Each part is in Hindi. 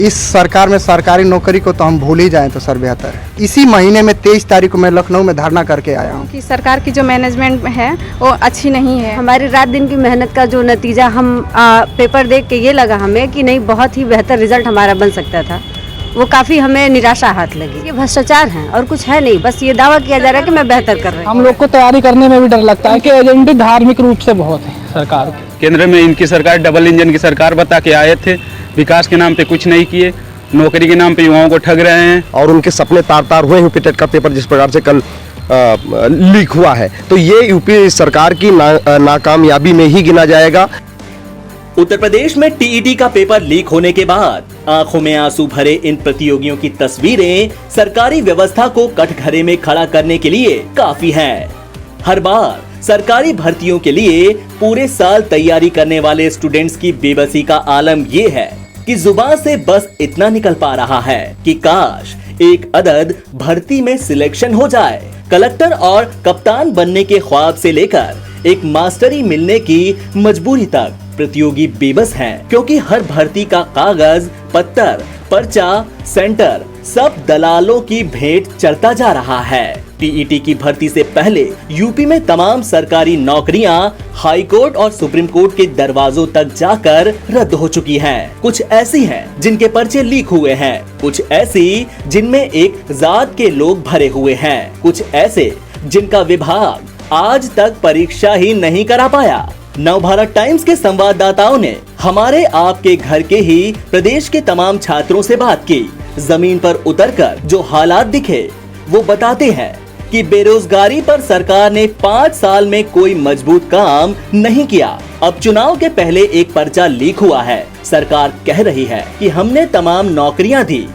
इस सरकार में सरकारी नौकरी को तो हम भूल ही जाएं तो सर बेहतर है। इसी महीने में 23 तारीख को मैं लखनऊ में धरना करके आया हूँ कि सरकार की जो मैनेजमेंट है वो अच्छी नहीं है। हमारी रात दिन की मेहनत का जो नतीजा हम पेपर देख के ये लगा हमें कि नहीं, बहुत ही बेहतर रिजल्ट हमारा बन सकता था। वो काफ़ी हमें निराशा हाथ लगी। ये भ्रष्टाचार है और कुछ है नहीं, बस ये दावा किया जा रहा है कि मैं बेहतर कर रही हूँ। हम लोग को तैयारी करने में भी डर लगता है कि एजेंडे धार्मिक रूप से बहुत है सरकार के। केंद्र में इनकी सरकार डबल इंजन की सरकार बता के आए थे, विकास के नाम पे कुछ नहीं किए, नौकरी के नाम पे युवाओं को ठग रहे हैं और उनके सपने तार तार हुए यूपी टेट का पेपर जिस प्रकार से कल लीक हुआ है, तो ये यूपी सरकार की नाकामयाबी में ही गिना जाएगा। उत्तर प्रदेश में टीईटी का पेपर लीक होने के बाद आंखों में आंसू भरे इन प्रतियोगियों की तस्वीरें सरकारी व्यवस्था को कटघरे में खड़ा करने के लिए काफी हैं। हर बार सरकारी भर्तियों के लिए पूरे साल तैयारी करने वाले स्टूडेंट्स की बेबसी का आलम ये है कि जुबान से बस इतना निकल पा रहा है कि काश एक अदद भर्ती में सिलेक्शन हो जाए। कलेक्टर और कप्तान बनने के ख्वाब से लेकर एक मास्टरी मिलने की मजबूरी तक प्रतियोगी बेबस हैं, क्योंकि हर भर्ती का कागज पत्तर, पर्चा, सेंटर सब दलालों की भेंट चढ़ता जा रहा है। टीईटी की भर्ती से पहले यूपी में तमाम सरकारी नौकरियां हाई कोर्ट और सुप्रीम कोर्ट के दरवाजों तक जाकर रद्द हो चुकी हैं। कुछ ऐसी हैं जिनके पर्चे लीक हुए हैं, कुछ ऐसी जिनमें एक जात के लोग भरे हुए हैं, कुछ ऐसे जिनका विभाग आज तक परीक्षा ही नहीं करा पाया। नवभारत टाइम्स के संवाददाताओं ने हमारे आपके घर के ही प्रदेश के तमाम छात्रों से बात की। जमीन पर उतरकर जो हालात दिखे वो बताते हैं कि बेरोजगारी पर सरकार ने 5 साल में कोई मजबूत काम नहीं किया। अब चुनाव के पहले एक पर्चा लीक हुआ है, सरकार कह रही है कि हमने तमाम नौकरियां दी।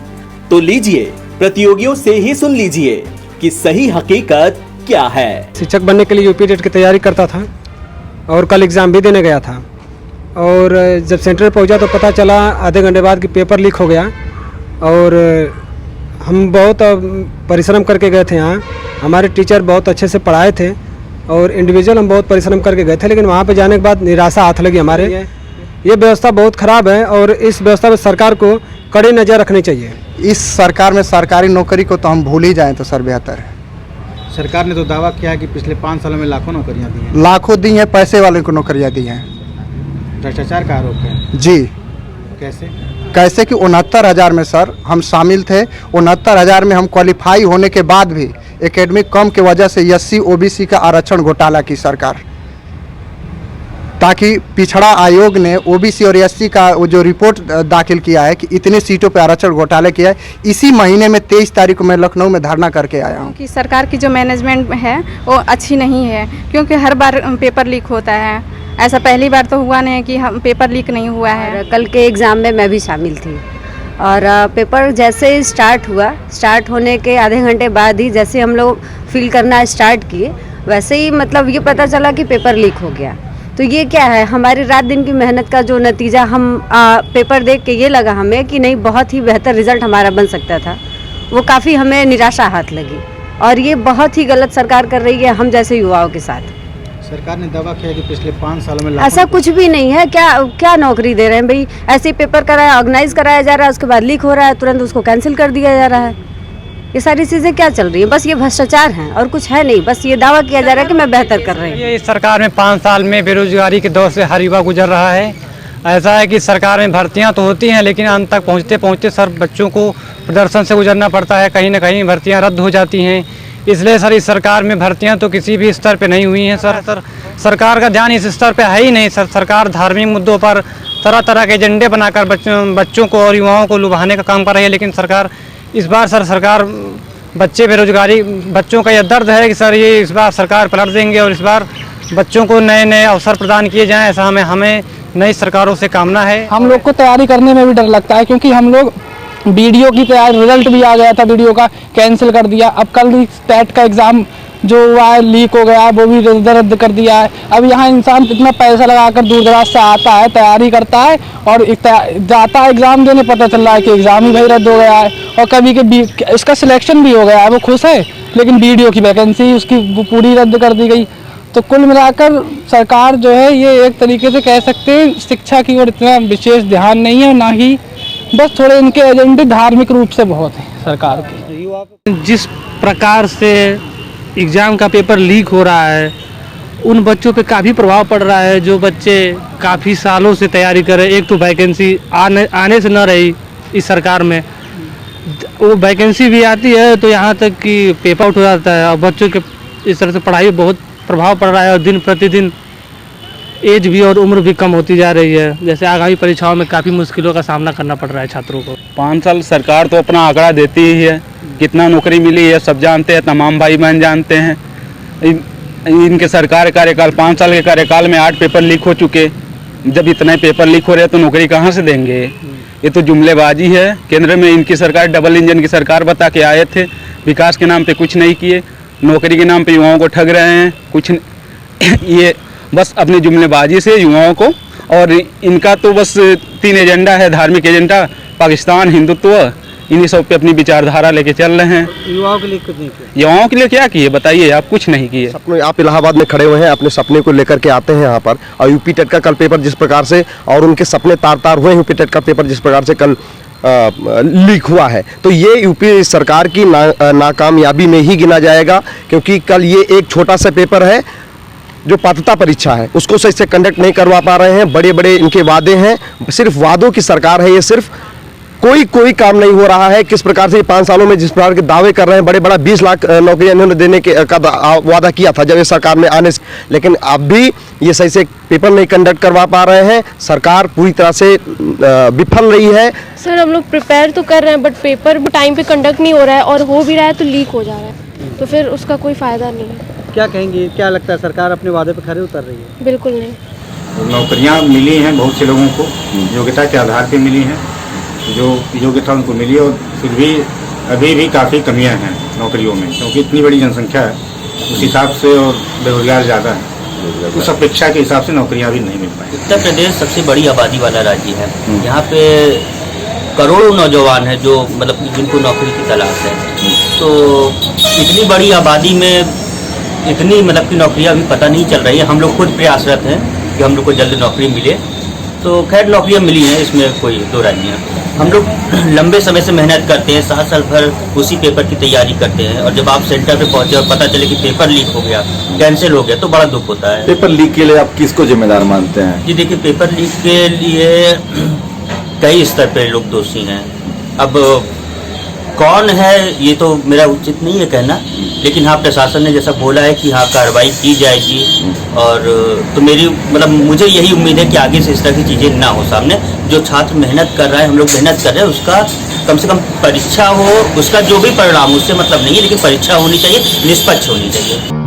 तो लीजिए, प्रतियोगियों से ही सुन लीजिए कि सही हकीकत क्या है। शिक्षक बनने के लिए यूपी टेट की तैयारी करता था और कल एग्ज़ाम भी देने गया था, और जब सेंटर पहुंचा तो पता चला आधे घंटे बाद कि पेपर लीक हो गया। और हम बहुत परिश्रम करके गए थे यहाँ, हमारे टीचर बहुत अच्छे से पढ़ाए थे और इंडिविजुअल हम बहुत परिश्रम करके गए थे, लेकिन वहाँ पे जाने के बाद निराशा हाथ लगी हमारे। ये व्यवस्था बहुत ख़राब है और इस व्यवस्था में सरकार को कड़ी नज़र रखनी चाहिए। इस सरकार में सरकारी नौकरी को तो हम भूल ही जाएं तो सर बेहतर है। सरकार ने तो दावा किया है कि पिछले 5 सालों में लाखों नौकरियां दी हैं। लाखों दी हैं, पैसे वाले को नौकरियां दी हैं। भ्रष्टाचार का आरोप है जी। कैसे कि 69,000 में सर हम शामिल थे। 69,000 में हम क्वालिफाई होने के बाद भी एकेडमिक कम की वजह से एससी ओबीसी का आरक्षण घोटाला की सरकार, ताकि पिछड़ा आयोग ने ओबीसी और एससी का वो जो रिपोर्ट दाखिल किया है कि इतने सीटों पर आरक्षण घोटाले किया है। इसी महीने में 23 तारीख को मैं लखनऊ में धरना करके आया हूँ कि सरकार की जो मैनेजमेंट है वो अच्छी नहीं है, क्योंकि हर बार पेपर लीक होता है। ऐसा पहली बार तो हुआ नहीं कि हम पेपर लीक नहीं हुआ है। कल के एग्ज़ाम में मैं भी शामिल थी और पेपर जैसे स्टार्ट हुआ, स्टार्ट होने के आधे घंटे बाद ही जैसे हम लोग फिल करना स्टार्ट किए, वैसे ही मतलब ये पता चला कि पेपर लीक हो गया। तो ये क्या है, हमारी रात दिन की मेहनत का जो नतीजा हम पेपर देख के ये लगा हमें कि नहीं, बहुत ही बेहतर रिजल्ट हमारा बन सकता था। वो काफ़ी हमें निराशा हाथ लगी और ये बहुत ही गलत सरकार कर रही है हम जैसे युवाओं के साथ। सरकार ने दावा किया कि पिछले 5 सालों में ऐसा कुछ भी नहीं है। क्या नौकरी दे रहे हैं भाई? ऐसे ही पेपर कराया, ऑर्गेनाइज कराया जा रहा है, उसके बाद लीक हो रहा है, तुरंत उसको कैंसिल कर दिया जा रहा है। ये सारी चीज़ें क्या चल रही है? बस ये भ्रष्टाचार है और कुछ है नहीं, बस ये दावा किया जा रहा है कि मैं बेहतर कर रही हूँ। ये सरकार में 5 साल में बेरोजगारी के दौर से हर युवा गुजर रहा है। ऐसा है कि सरकार में भर्तियां तो होती हैं, लेकिन अंत तक पहुंचते पहुंचते सर बच्चों को प्रदर्शन से गुजरना पड़ता है, कहीं ना कहीं भर्तियां रद्द हो जाती हैं। इसलिए सर इस सरकार में भर्तियां तो किसी भी स्तर पे नहीं हुई हैं। सर सरकार का ध्यान इस स्तर पे है ही नहीं। सरकार धार्मिक मुद्दों पर तरह तरह के एजेंडे बनाकर बच्चों को और युवाओं को लुभाने का काम कर रही है, लेकिन सरकार इस बार सरकार बच्चे बेरोजगारी, बच्चों का यह दर्द है कि सर ये इस बार सरकार पलट देंगे और इस बार बच्चों को नए नए अवसर प्रदान किए जाएं, ऐसा हमें नई सरकारों से कामना है। हम लोग को तैयारी करने में भी डर लगता है, क्योंकि हम लोग वीडियो की तैयारी, रिजल्ट भी आ गया था, वीडियो का कैंसिल कर दिया। अब कल टेट का एग्ज़ाम जो हुआ है लीक हो गया, वो भी रद्द कर दिया है। अब यहाँ इंसान इतना पैसा लगाकर दूर दराज से आता है, तैयारी करता है और जाता है एग्ज़ाम देने, पता चल रहा है कि एग्ज़ाम ही भाई रद्द हो गया है और कभी के इसका सिलेक्शन भी हो गया है, वो खुश है, लेकिन वीडियो की वैकेंसी उसकी पूरी रद्द कर दी गई। तो कुल मिलाकर सरकार जो है ये एक तरीके से कह सकते हैं शिक्षा की ओर इतना विशेष ध्यान नहीं है, ना ही बस थोड़े इनके एजेंडे धार्मिक रूप से बहुत है सरकार के। जिस प्रकार से एग्ज़ाम का पेपर लीक हो रहा है उन बच्चों पे काफ़ी प्रभाव पड़ रहा है, जो बच्चे काफ़ी सालों से तैयारी कर रहे हैं। एक तो वैकेंसी आने से न रही इस सरकार में, वो वैकेंसी भी आती है तो यहाँ तक कि पेपर आउट हो जाता है और बच्चों के इस तरह से पढ़ाई बहुत प्रभाव पड़ रहा है और दिन प्रतिदिन एज भी और उम्र भी कम होती जा रही है। जैसे आगामी परीक्षाओं में काफ़ी मुश्किलों का सामना करना पड़ रहा है छात्रों को। 5 साल सरकार तो अपना आंकड़ा देती ही है, कितना नौकरी मिली है सब जानते हैं, तमाम भाई बहन जानते हैं। इनके सरकार कार्यकाल 5 साल के कार्यकाल में 8 पेपर लीक हो चुके। जब इतने पेपर लीक हो रहे हैं तो नौकरी कहाँ से देंगे? ये तो जुमलेबाजी है। केंद्र में इनकी सरकार डबल इंजन की सरकार बता के आए थे, विकास के नाम पे कुछ नहीं किए, नौकरी के नाम पे युवाओं को ठग रहे हैं। कुछ ये बस अपनी जुमलेबाजी से युवाओं को, और इनका तो बस 3 एजेंडा है, धार्मिक एजेंडा, पाकिस्तान, हिंदुत्व, इन्हीं सब पे अपनी विचारधारा लेके चल रहे हैं। युवाओं के लिए कुछ नहीं किया। युवाओं के लिए क्या किए बताइए? आप कुछ नहीं किए। सपने, आप इलाहाबाद में खड़े हुए हैं, अपने सपने को लेकर के आते हैं यहाँ पर, और यूपी टेट का कल पेपर जिस प्रकार से, और उनके सपने तार तार हुए यूपी टेट का पेपर जिस प्रकार से कल लीक हुआ है, तो ये यूपी सरकार की नाकामयाबी में ही गिना जाएगा। क्योंकि कल ये एक छोटा सा पेपर है जो पात्रता परीक्षा है, उसको सही से कंडक्ट नहीं करवा पा रहे हैं। बड़े बड़े इनके वादे हैं, सिर्फ वादों की सरकार है ये, सिर्फ कोई काम नहीं हो रहा है। किस प्रकार से 5 सालों में जिस प्रकार के दावे कर रहे हैं, बड़े बड़ा 20 लाख नौकरियां इन्होंने देने के का वादा किया था जब ये सरकार में आने से, लेकिन अब भी ये सही से पेपर नहीं कंडक्ट करवा पा रहे हैं। सरकार पूरी तरह से विफल रही है। सर हम लोग प्रिपेयर तो कर रहे हैं बट पेपर टाइम पे कंडक्ट नहीं हो रहा है, और हो भी रहा है तो लीक हो जा रहा है, तो फिर उसका कोई फ़ायदा नहीं है। क्या कहेंगे, क्या लगता है सरकार अपने वादे पे खरे उतर रही है? बिल्कुल नहीं। नौकरियां मिली हैं बहुत से लोगों को, योग्यता के आधार पे मिली हैं, जो योग्यता उनको मिली, और फिर भी अभी भी काफ़ी कमियां हैं नौकरियों में, क्योंकि इतनी बड़ी जनसंख्या है उस हिसाब से, और बेरोजगार ज़्यादा है, उस अपेक्षा के हिसाब से नौकरियां भी नहीं मिल पाई। उत्तर प्रदेश सबसे बड़ी आबादी वाला राज्य है, यहाँ पे करोड़ों नौजवान हैं जो मतलब जिनको नौकरी की तलाश है। तो इतनी बड़ी आबादी में इतनी मतलब की नौकरियां अभी पता नहीं चल रही है। हम लोग खुद प्रयासरत हैं कि हम लोग को जल्द नौकरी मिले, तो खैर नौकरियां मिली हैं, इसमें कोई दो राय नहीं है। हम लोग लंबे समय से मेहनत करते हैं, 7 साल भर उसी पेपर की तैयारी करते हैं, और जब आप सेंटर पे पहुंचे और पता चले कि पेपर लीक हो गया, कैंसिल हो गया, तो बड़ा दुख होता है। पेपर लीक के लिए आप किसको जिम्मेदार मानते हैं? जी देखिए, पेपर लीक के लिए कई स्तर पे लोग दोषी हैं। अब कौन है ये तो मेरा उचित नहीं है कहना, लेकिन हाँ प्रशासन ने जैसा बोला है कि हाँ कार्रवाई की जाएगी, और तो मेरी मतलब मुझे यही उम्मीद है कि आगे से इस तरह की चीज़ें ना हो सामने। जो छात्र मेहनत कर रहा है, हम लोग मेहनत कर रहे हैं, उसका कम से कम परीक्षा हो, उसका जो भी परिणाम उससे मतलब नहीं है, लेकिन परीक्षा होनी चाहिए, निष्पक्ष होनी चाहिए।